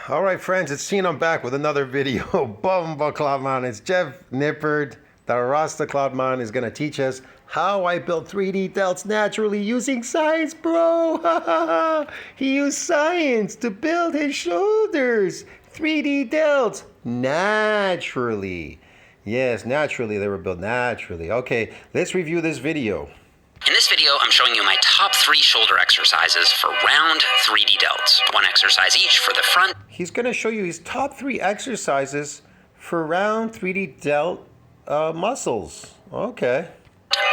All right, friends, it's Sheen. I'm back with another video. Bumba Cloudman. It's Jeff Nipperd. The Rasta Cloudman is going to teach us how I built 3D delts naturally using science, bro. He used science to build his shoulders. 3D delts naturally. Yes, naturally. They were built naturally. Okay, let's review this video. In this video, I'm showing you my top 3 shoulder exercises for round 3D delts. One exercise each for the front. He's going to show you his top 3 exercises for round 3D delt muscles. Okay.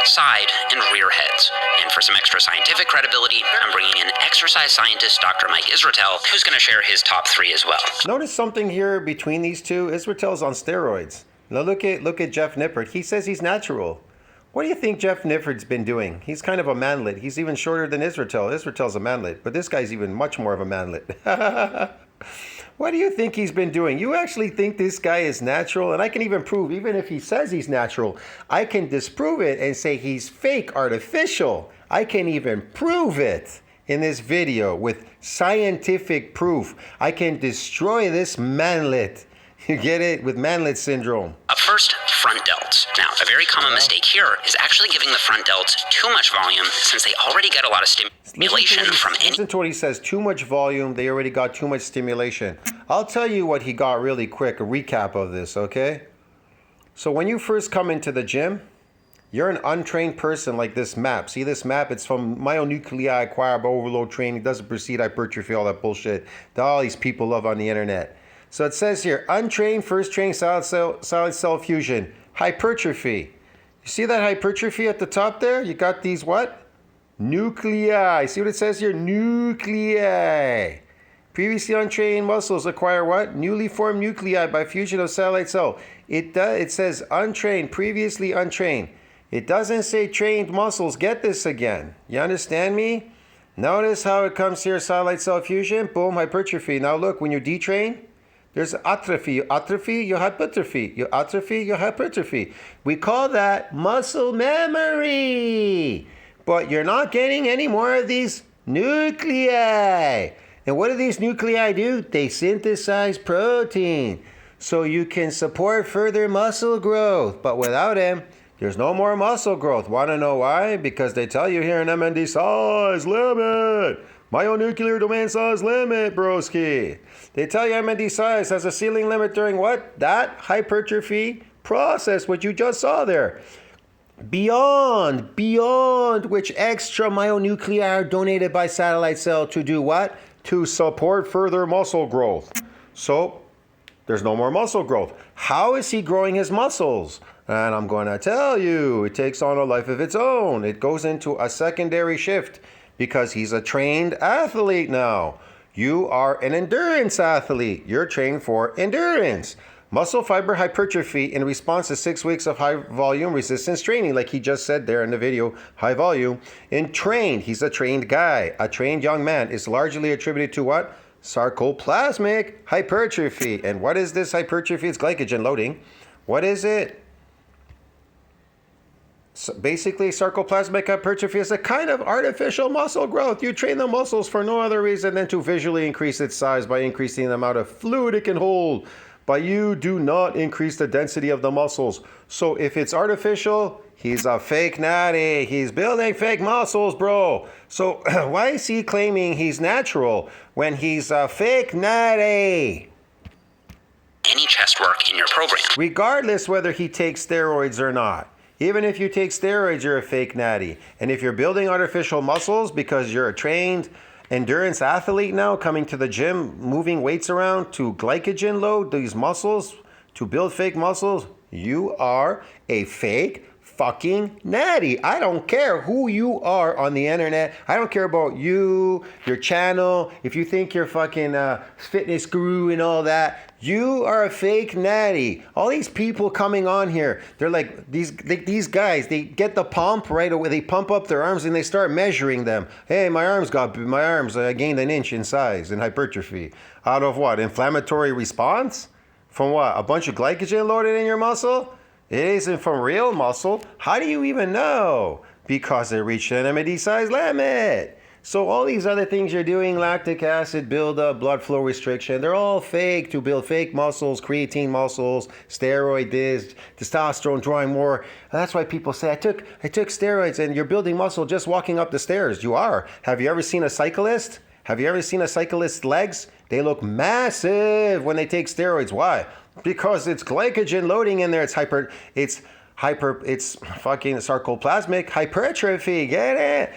Side and rear heads. And for some extra scientific credibility, I'm bringing in exercise scientist Dr. Mike Israetel, who's going to share his top 3 as well. Notice something here between these two. Israetel's on steroids. Now look at Jeff Nipperd. He says he's natural. What do you think Jeff Nipperd's been doing? He's kind of a manlet. He's even shorter than Israetel. Israetel's a manlet, but this guy's even much more of a manlet. What do you think he's been doing? You actually think this guy is natural? And I can even prove, even if he says he's natural, I can disprove it and say he's fake, artificial. I can even prove it in this video with scientific proof. I can destroy this manlet. You get it? With manlet syndrome. Up first, front delts. Now, a very common mistake here is actually giving the front delts too much volume since they already get a lot of stimulation from any... Listen to what he says. Too much volume. They already got too much stimulation. I'll tell you what he got really quick. A recap of this, okay? So when you first come into the gym, you're an untrained person like this map. See this map? It's from myonuclei acquired by overload training. Doesn't precede hypertrophy, all that bullshit that all these people love on the internet. So it says here, untrained, first trained, solid cell fusion, hypertrophy. You see that hypertrophy at the top there? You got these what? Nuclei. See what it says here? Nuclei. Previously untrained muscles acquire what? Newly formed nuclei by fusion of satellite cell. It says untrained, previously untrained. It doesn't say trained muscles. Get this again. You understand me? Notice how it comes here, satellite cell fusion, boom, hypertrophy. Now look, when you're detrained, there's atrophy. You atrophy, you hypertrophy. You atrophy, you hypertrophy. We call that muscle memory. But you're not getting any more of these nuclei. And what do these nuclei do? They synthesize protein. So you can support further muscle growth. But without them, there's no more muscle growth. Want to know why? Because they tell you here in MND size limit. Myonuclear domain size limit, broski. They tell you MND size has a ceiling limit during what? That hypertrophy process, what you just saw there. Beyond which extra myonuclei are donated by satellite cell to do what? To support further muscle growth. So there's no more muscle growth. How is he growing his muscles? And I'm going to tell you, it takes on a life of its own. It goes into a secondary shift because he's a trained athlete now. You are an endurance athlete. You're trained for endurance. Muscle fiber hypertrophy in response to 6 weeks of high volume resistance training, like he just said there in the video, high volume. And trained, he's a trained guy, a trained young man, is largely attributed to what? Sarcoplasmic hypertrophy. And what is this hypertrophy? It's glycogen loading. What is it? So basically, sarcoplasmic hypertrophy is a kind of artificial muscle growth. You train the muscles for no other reason than to visually increase its size by increasing the amount of fluid it can hold. But you do not increase the density of the muscles. So if it's artificial, he's a fake natty. He's building fake muscles, bro. So why is he claiming he's natural when he's a fake natty? Any chest work in your program. Regardless whether he takes steroids or not. Even if you take steroids, you're a fake natty. And if you're building artificial muscles because you're a trained endurance athlete now, coming to the gym, moving weights around to glycogen load these muscles, to build fake muscles, you are a fake fucking natty. I don't care who you are on the internet. I don't care about you, your channel. If you think you're fucking fitness guru and all that, you are a fake natty. All these people coming on here, they're like these guys. They get the pump right away. They pump up their arms and they start measuring them. Hey, my arms gained an inch in size in hypertrophy. Out of what? Inflammatory response? From what? A bunch of glycogen loaded in your muscle? It isn't from real muscle. How do you even know? Because it reached an MD size limit. So all these other things you're doing, lactic acid buildup, blood flow restriction, they're all fake to build fake muscles, creatine muscles, steroid this, testosterone drawing more. And that's why people say, I took steroids and you're building muscle just walking up the stairs. You are. Have you ever seen a cyclist? Have you ever seen a cyclist's legs? They look massive when they take steroids. Why? Because it's glycogen loading in there. It's fucking sarcoplasmic hypertrophy. Get it?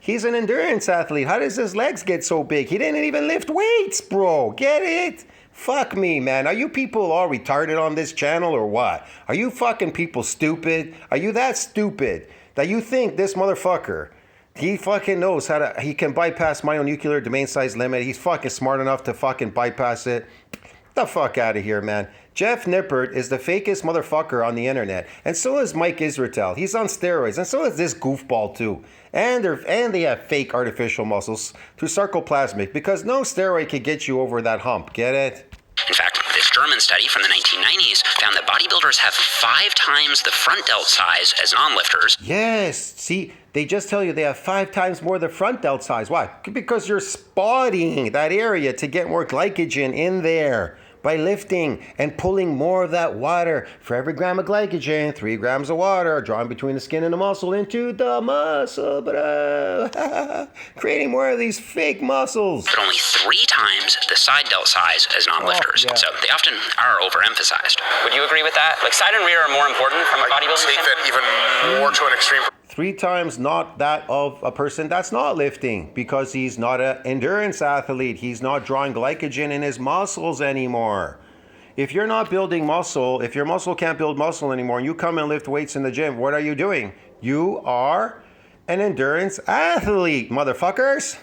He's an endurance athlete. How does his legs get so big? He didn't even lift weights, bro. Get it? Fuck me, man. Are you people all retarded on this channel or what? Are you fucking people stupid? Are you that stupid that you think this motherfucker, he fucking knows he can bypass mononuclear domain size limit. He's fucking smart enough to fucking bypass it. Get the fuck out of here, man. Jeff Nipperd is the fakest motherfucker on the internet. And so is Mike Israetel. He's on steroids. And so is this goofball too. And they have fake artificial muscles through sarcoplasmic because no steroid can get you over that hump. Get it? In fact, this German study from the 1990s found that bodybuilders have 5 times the front delt size as non-lifters. Yes. See, they just tell you they have 5 times more the front delt size. Why? Because you're spotting that area to get more glycogen in there by lifting and pulling more of that water. For every gram of glycogen, 3 grams of water drawn between the skin and the muscle into the muscle, bro. Creating more of these fake muscles. But only 3 times the side delt size as non-lifters. Yeah. So they often are overemphasized. Would you agree with that? Like side and rear are more important from a bodybuilding take standpoint? that even more to an extreme. 3 times not that of a person that's not lifting because he's not an endurance athlete. He's not drawing glycogen in his muscles anymore. If you're not building muscle, if your muscle can't build muscle anymore and you come and lift weights in the gym, what are you doing? You are an endurance athlete, motherfuckers.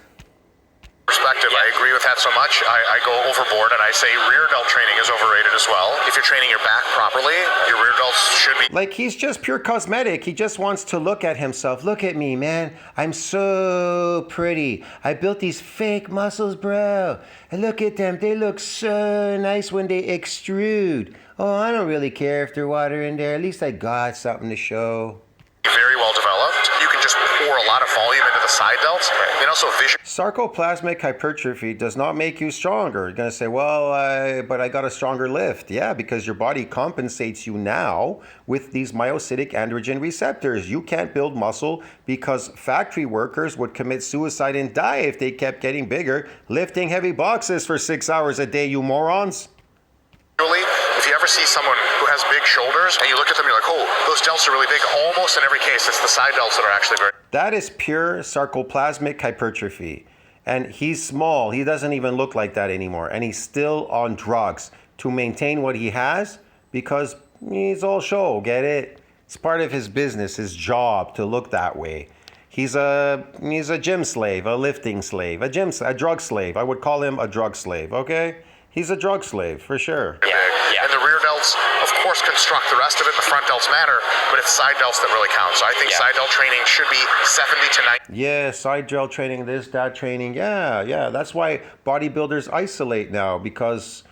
Perspective, I agree with that so much. I go overboard and I say rear delt training is overrated as well. If you're training your back properly, your rear delts should be. Like he's just pure cosmetic. He just wants to look at himself. Look at me, man. I'm so pretty. I built these fake muscles, bro. And look at them. They look so nice when they extrude. Oh, I don't really care if there's water in there. At least I got something to show. Very well developed. You can just pour a lot of volume into the side delts and also vision. Sarcoplasmic hypertrophy does not make you stronger. You're going to say, well, but I got a stronger lift. Yeah, because your body compensates you now with these myocytic androgen receptors. You can't build muscle because factory workers would commit suicide and die if they kept getting bigger, lifting heavy boxes for 6 hours a day, you morons. If you ever see someone who has big shoulders and you look at them, you're like, oh, those delts are really big. Almost in every case, it's the side delts that are actually very. That is pure sarcoplasmic hypertrophy. And he's small. He doesn't even look like that anymore. And he's still on drugs to maintain what he has because he's all show. Get it? It's part of his business, his job to look that way. He's a gym slave, a lifting slave, a drug slave. I would call him a drug slave, okay? He's a drug slave, for sure. Yeah. And the rear delts, of course, construct the rest of it. The front delts matter, but it's side delts that really count. So I think side delt training should be 70 to 90. Yeah, side delt training, this, that training. Yeah. That's why bodybuilders isolate now, because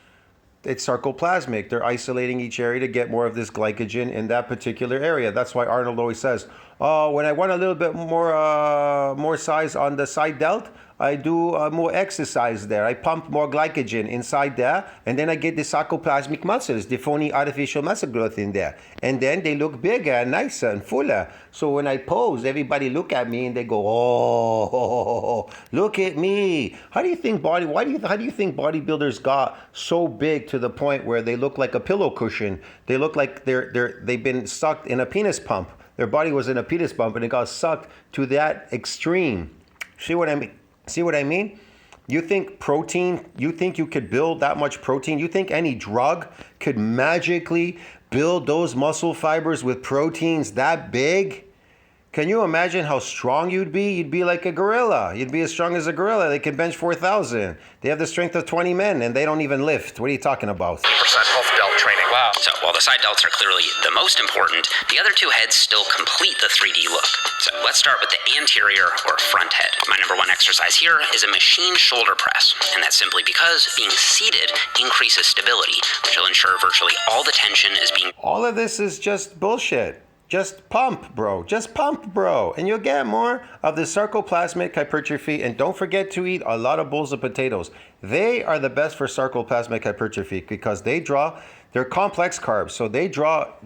it's sarcoplasmic. They're isolating each area to get more of this glycogen in that particular area. That's why Arnold always says, oh, when I want a little bit more size on the side delt, I do more exercise there. I pump more glycogen inside there, and then I get the sarcoplasmic muscles, the phony artificial muscle growth in there. And then they look bigger and nicer and fuller. So when I pose, everybody look at me and they go, oh, look at me. How do you think bodybuilders got so big to the point where they look like a pillow cushion? They look like they've been sucked in a penis pump. Their body was in a penis pump and it got sucked to that extreme. See what I mean? You think protein, you think you could build that much protein? You think any drug could magically build those muscle fibers with proteins that big? Can you imagine how strong you'd be? You'd be like a gorilla. You'd be as strong as a gorilla. They can bench 4,000. They have the strength of 20 men and they don't even lift. What are you talking about? 80% of delt training. Wow. So while the side delts are clearly the most important, the other 2 heads still complete the 3D look. So let's start with the anterior or front head. My number 1 exercise here is a machine shoulder press. And that's simply because being seated increases stability, which will ensure virtually all the tension is being... All of this is just bullshit. Just pump, bro. Just pump, bro. And you'll get more of the sarcoplasmic hypertrophy. And don't forget to eat a lot of bowls of potatoes. They are the best for sarcoplasmic hypertrophy because they're complex carbs. So they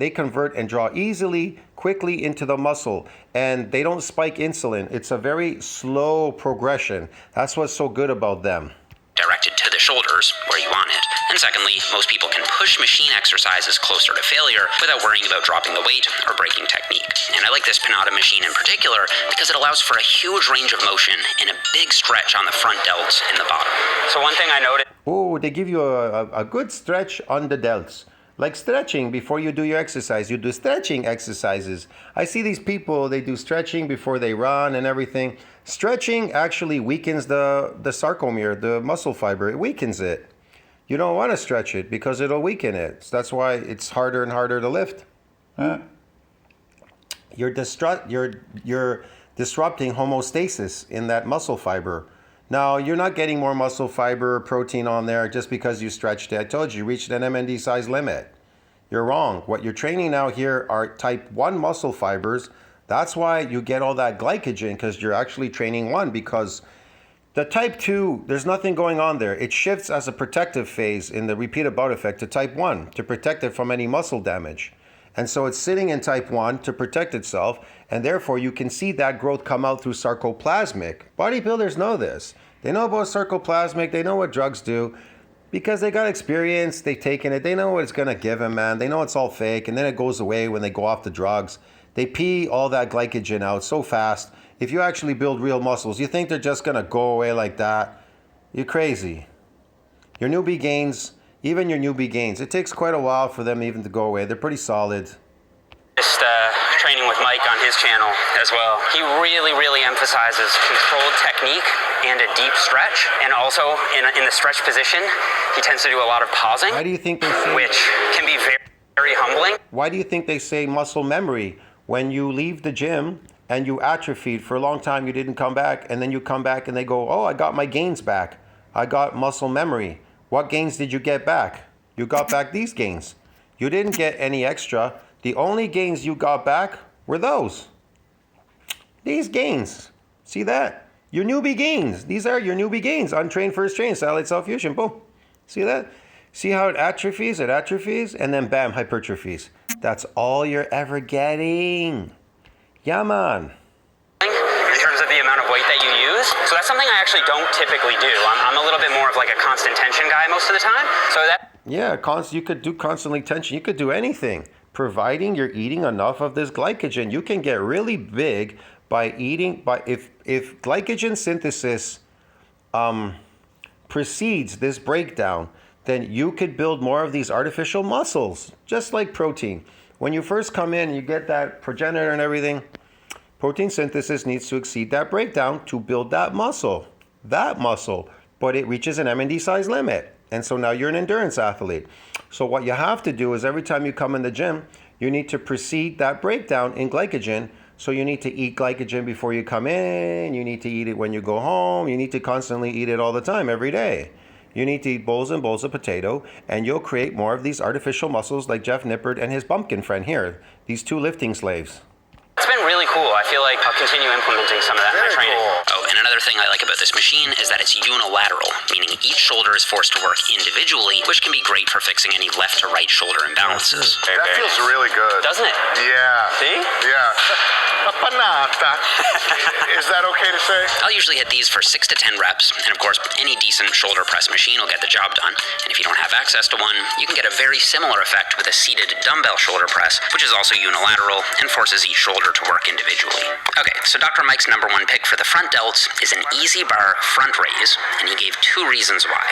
convert and draw easily, quickly into the muscle. And they don't spike insulin. It's a very slow progression. That's what's so good about them. Directed to the shoulders, where you want it. And secondly, most people can push machine exercises closer to failure without worrying about dropping the weight or breaking technique. And I like this Pinata machine in particular because it allows for a huge range of motion and a big stretch on the front delts and the bottom. So one thing I noticed... Oh, they give you a good stretch on the delts. Like stretching before you do your exercise. You do stretching exercises. I see these people, they do stretching before they run and everything. Stretching actually weakens the sarcomere, the muscle fiber. It weakens it. You don't want to stretch it because it'll weaken it. So that's why it's harder and harder to lift. You're disrupting homeostasis in that muscle fiber. Now, you're not getting more muscle fiber or protein on there just because you stretched it. I told you reached an MND size limit. You're wrong. What you're training now here are type 1 muscle fibers. That's why you get all that glycogen, because you're actually training 1, because the type 2, there's nothing going on there. It shifts as a protective phase in the repeated bout effect to type 1 to protect it from any muscle damage. And so it's sitting in type 1 to protect itself, and therefore you can see that growth come out through sarcoplasmic. Bodybuilders know this. They know about sarcoplasmic, they know what drugs do, because they got experience, they've taken it, they know what it's gonna give them, man. They know it's all fake, and then it goes away when they go off the drugs. They pee all that glycogen out so fast. If you actually build real muscles, you think they're just gonna go away like that? You're crazy. Your newbie gains, even your newbie gains, it takes quite a while for them even to go away. They're pretty solid. Just training with Mike on his channel as well. He really emphasizes controlled technique and a deep stretch. And also in the stretch position, he tends to do a lot of pausing. Why do you think they say, which can be very humbling. Why do you think they say muscle memory? When you leave the gym and you atrophied for a long time, you didn't come back, and then you come back and they go, oh, I got my gains back. I got muscle memory. What gains did you get back? You got back these gains. You didn't get any extra. The only gains you got back were those. These gains. See that? Your newbie gains. These are your newbie gains. Untrained first train, satellite self-fusion. Boom. See that? See how it atrophies, and then bam, hypertrophies. That's all you're ever getting. Yeah, man. In terms of the amount of weight that you use. So that's something I actually don't typically do. I'm a little bit more of like a constant tension guy most of the time. So that... Yeah, you could do constantly tension. You could do anything, providing you're eating enough of this glycogen. You can get really big by eating, if glycogen synthesis precedes this breakdown, then you could build more of these artificial muscles, just like protein. When you first come in, you get that progenitor and everything. Protein synthesis needs to exceed that breakdown to build that muscle, but it reaches an MND size limit. And so now you're an endurance athlete. So what you have to do is every time you come in the gym, you need to precede that breakdown in glycogen. So you need to eat glycogen before you come in. You need to eat it when you go home. You need to constantly eat it all the time, every day. You need to eat bowls and bowls of potato, and you'll create more of these artificial muscles like Jeff Nipperd and his bumpkin friend here, these 2 lifting slaves. It's been really cool. I feel like I'll continue implementing some of that in my training. Oh, and another thing I like about this machine is that it's unilateral, meaning each shoulder is forced to work individually, which can be great for fixing any left to right shoulder imbalances. That feels really good. Doesn't it? Yeah. See? Yeah. A panata. Is that okay to say? I'll usually hit these for 6 to 10 reps, and of course, any decent shoulder press machine will get the job done. And if you don't have access to one, you can get a very similar effect with a seated dumbbell shoulder press, which is also unilateral and forces each shoulder to work individually. Okay, so Dr. Mike's number 1 pick for the front delts is an easy bar front raise, and he gave 2 reasons why.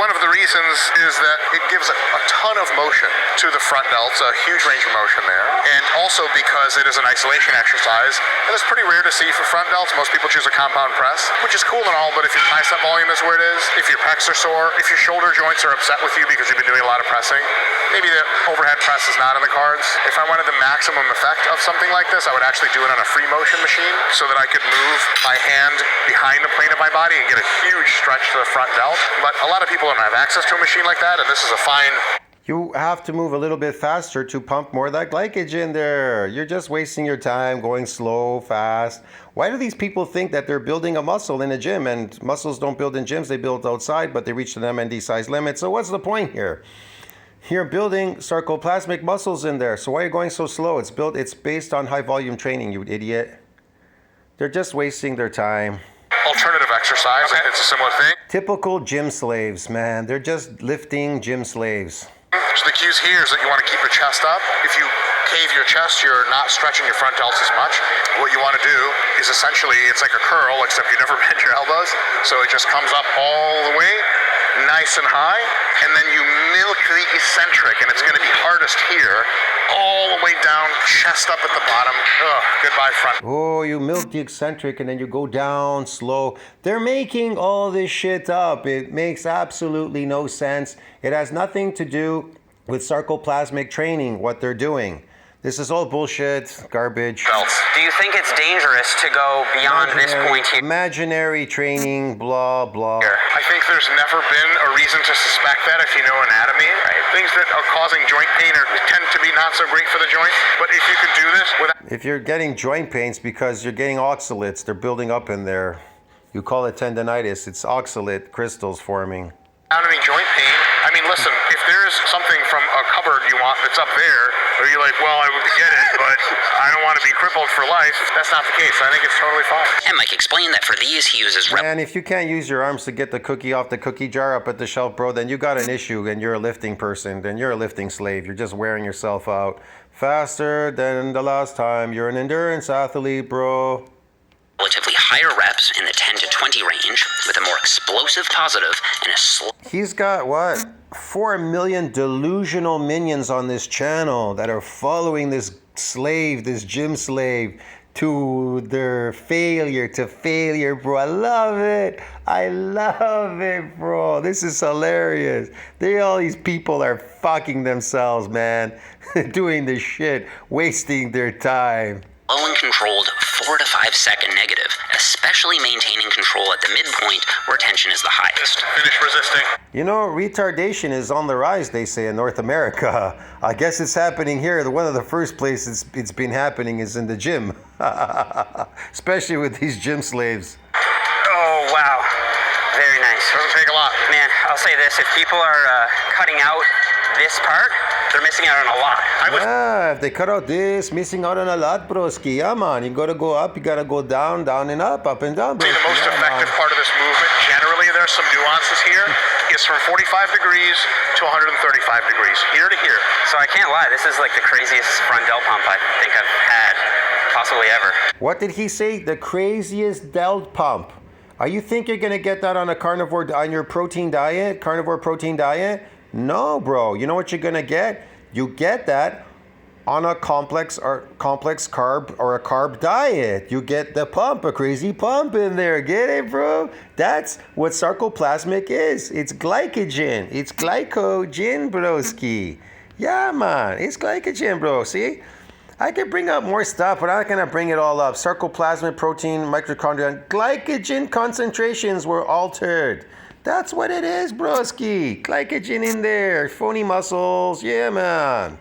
One of the reasons is that it gives a ton of motion to the front delts, a huge range of motion there, and also because it is an isolation exercise, and it's pretty rare to see for front delts. Most people choose a compound press, which is cool and all, but if your tricep volume is where it is, if your pecs are sore, if your shoulder joints are upset with you because you've been doing a lot of pressing, maybe the overhead press is not in the cards. If I wanted the maximum effect of something like this, I would actually do it on a free motion machine so that I could move my hand behind the plane of my body and get a huge stretch to the front delt. But a lot of people don't have access to a machine like that, and this is a fine... You have to move a little bit faster to pump more of that glycogen there. You're just wasting your time going slow, fast. Why do these people think that they're building a muscle in a gym? And muscles don't build in gyms, they build outside, but they reach an MND size limit. So what's the point here? You're building sarcoplasmic muscles in there. So why are you going so slow? It's based on high volume training, you idiot. They're just wasting their time. Alternative exercise, it's a similar thing. Typical gym slaves, man. They're just lifting gym slaves. So the cues here is that you want to keep your chest up. If you cave your chest, you're not stretching your front delts as much. What you want to do is essentially, it's like a curl, except you never bend your elbows. So it just comes up all the way, nice and high, and then you milk the eccentric, and it's going to be hardest here, all the way down, chest up at the bottom. Ugh, goodbye front. Oh, you milk the eccentric and then you go down slow. They're making all this shit up. It makes absolutely no sense. It has nothing to do with sarcoplasmic training, what they're doing. This is all bullshit, garbage. Delts. Do you think it's dangerous to go beyond this point here? Imaginary training, blah, blah. I think there's never been a reason to suspect that if you know anatomy. Right. Things that are causing joint pain tend to be not so great for the joint. But if you can do this without... If you're getting joint pains because you're getting oxalates, they're building up in there. You call it tendonitis, it's oxalate crystals forming. Without any joint pain, I mean, listen, if there's something from a cupboard you want that's up there, or you're like, well, I would get it, but I don't want to be crippled for life, that's not the case. I think it's totally fine. And Mike explained that for these, he uses And if you can't use your arms to get the cookie off the cookie jar up at the shelf, bro, then you got an issue and you're a lifting person. Then you're a lifting slave. You're just wearing yourself out faster than the last time. You're an endurance athlete, bro. relatively higher reps in the 10 to 20 range with a more explosive positive and a slow... He's got, what, 4 million delusional minions on this channel that are following this slave, this gym slave, to their failure, bro. I love it, bro. This is hilarious. All these people are fucking themselves, man. Doing this shit, wasting their time. Low and controlled 4 to 5 second negative, especially maintaining control at the midpoint where tension is the highest. Finish resisting. You know, retardation is on the rise, they say, in North America. I guess it's happening here. One of the first places it's been happening is in the gym. Especially with these gym slaves. Oh, wow. Very nice. Doesn't take a lot. Man, I'll say this, if people are cutting out this part, they're missing out on a lot. If they cut out this, missing out on a lot, broski. Yeah, man. You gotta go up, you gotta go down, down and up and down, broski. The most effective part of this movement, generally there's some nuances here, is from 45 degrees to 135 degrees, here to here. So I can't lie, this is like the craziest front delt pump I think I've had, possibly ever. What did he say? The craziest delt pump. You think you're gonna get that on a on your protein diet, carnivore protein diet? No, bro. You know what you're gonna get? You get that on a complex carb or a carb diet. You get the pump, a crazy pump in there. Get it, bro? That's what sarcoplasmic is. It's glycogen. It's glycogen, broski. Yeah, man. It's glycogen, bro. See? I can bring up more stuff, but I'm not going to bring it all up. Sarcoplasmic protein, mitochondria, glycogen concentrations were altered. That's what it is, broski. Glycogen in there. Phony muscles. Yeah, man.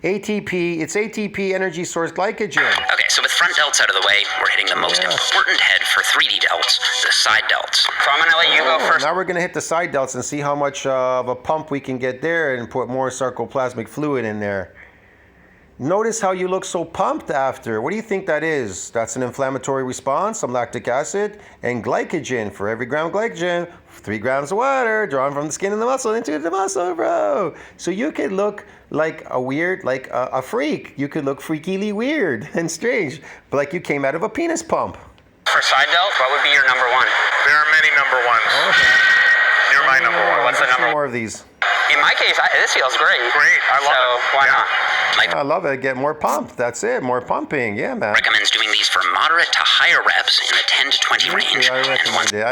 ATP. It's ATP energy source glycogen. Okay, so with front delts out of the way, we're hitting the most important head for 3D delts, the side delts. So I'm going to let you go first. Now we're going to hit the side delts and see how much of a pump we can get there and put more sarcoplasmic fluid in there. Notice how you look so pumped after. What do you think that is? That's an inflammatory response, some lactic acid, and glycogen. For every gram of glycogen, 3 grams of water drawn from the skin and the muscle into the muscle, bro. So you could look like a freak. You could look freakily weird and strange, like you came out of a penis pump. For side delt, what would be your number one? There are many number ones. Okay. You're my number one. What's the number? More of these. In my case, this feels great. Great, I love it. So why not? Mike I love it. Get more pump. That's it. More pumping. Yeah, man. recommends doing these for moderate to higher reps in the 10 to 20 range. I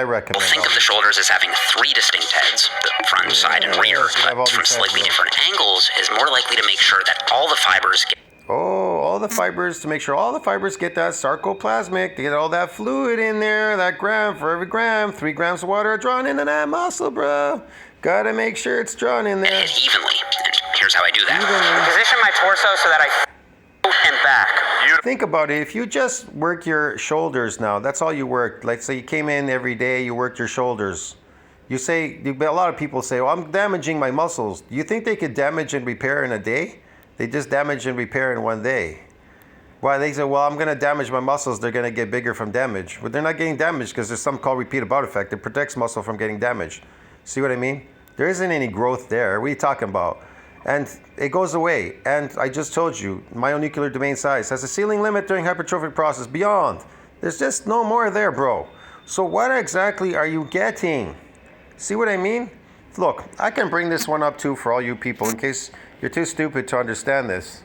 recommend We'll think of the shoulders as having 3 distinct heads, the front, side, and rear, but from slightly different angles is more likely to make sure that all the fibers get... Oh, all all the fibers to make sure all the fibers get that sarcoplasmic, to get all that fluid in there, that gram for every gram, 3 grams of water are drawn into that muscle, bro. Gotta make sure it's drawn in there. And evenly. And here's how I do that. Position my torso so that I and back. Think about it. If you just work your shoulders now, that's all you work. Like, say you came in every day, you worked your shoulders. You say, a lot of people say, well, I'm damaging my muscles. Do you think they could damage and repair in a day? They just damage and repair in one day. Why? They say, well, I'm going to damage my muscles. They're going to get bigger from damage. But they're not getting damaged because there's something called repeat about effect. It protects muscle from getting damaged. See what I mean? There isn't any growth there. What are you talking about? And it goes away. And I just told you, myonuclear domain size has a ceiling limit during hypertrophic process. Beyond. There's just no more there, bro. So what exactly are you getting? See what I mean? Look, I can bring this one up too for all you people in case you're too stupid to understand this.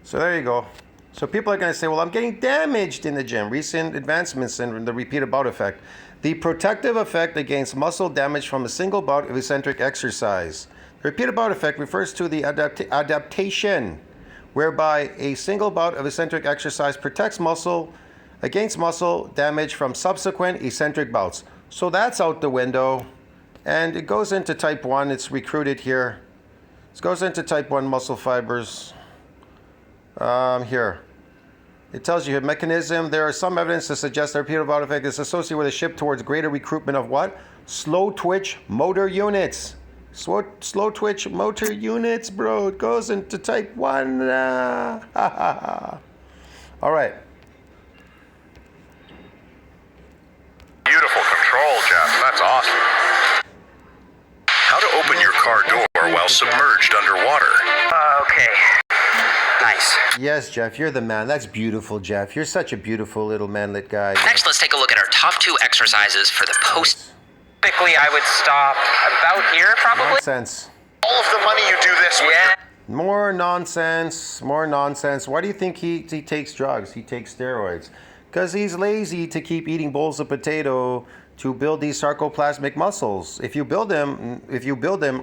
So there you go. So people are going to say, well, I'm getting damaged in the gym. Recent advancements in the repeat bout effect. The protective effect against muscle damage from a single bout of eccentric exercise. The repeat bout effect refers to the adaptation whereby a single bout of eccentric exercise protects muscle against muscle damage from subsequent eccentric bouts. So that's out the window. And it goes into type 1. It's recruited here. It goes into type 1 muscle fibers. Here. It tells you a mechanism. There are some evidence to suggest that repeat bout effect is associated with a shift towards greater recruitment of what? Slow twitch motor units. Slow twitch motor units, bro. It goes into type 1. All right. Beautiful control, Jeff. That's awesome. How to open your car door while submerged underwater. Okay. Nice. Yes, Jeff, you're the man. That's beautiful, Jeff. You're such a beautiful little manlet guy. Next, let's take a look at our top 2 exercises for the post. Typically, I would stop about here, probably. Nonsense. All of the money you do this with. Yeah. More nonsense. More nonsense. Why do you think he takes drugs? He takes steroids. Because he's lazy to keep eating bowls of potato to build these sarcoplasmic muscles. If you build them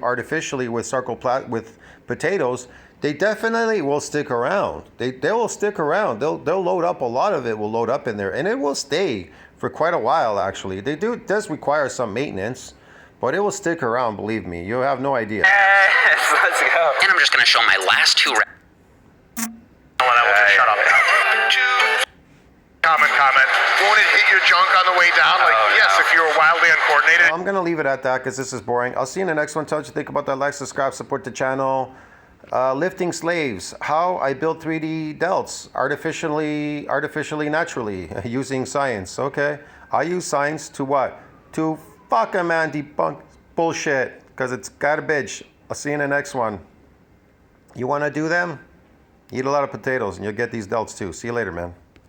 artificially with potatoes, they definitely will stick around. They will stick around. They'll load up. A lot of it will load up in there, and it will stay for quite a while. Actually, it does require some maintenance, but it will stick around. Believe me, you have no idea. Yes, let's go. And I'm just going to show my last 2. Shut up now. Comment. Won't it hit your junk on the way down? Yes, if you're wildly uncoordinated. I'm gonna leave it at that because this is boring. I'll see you in the next one. Tell us what you think about that. Like, subscribe, support the channel. Lifting slaves. How I built 3D delts artificially, naturally, using science. Okay. I use science to what? To fuck a man, debunk bullshit because it's garbage. I'll see you in the next one. You want to do them? Eat a lot of potatoes and you'll get these delts too. See you later, man.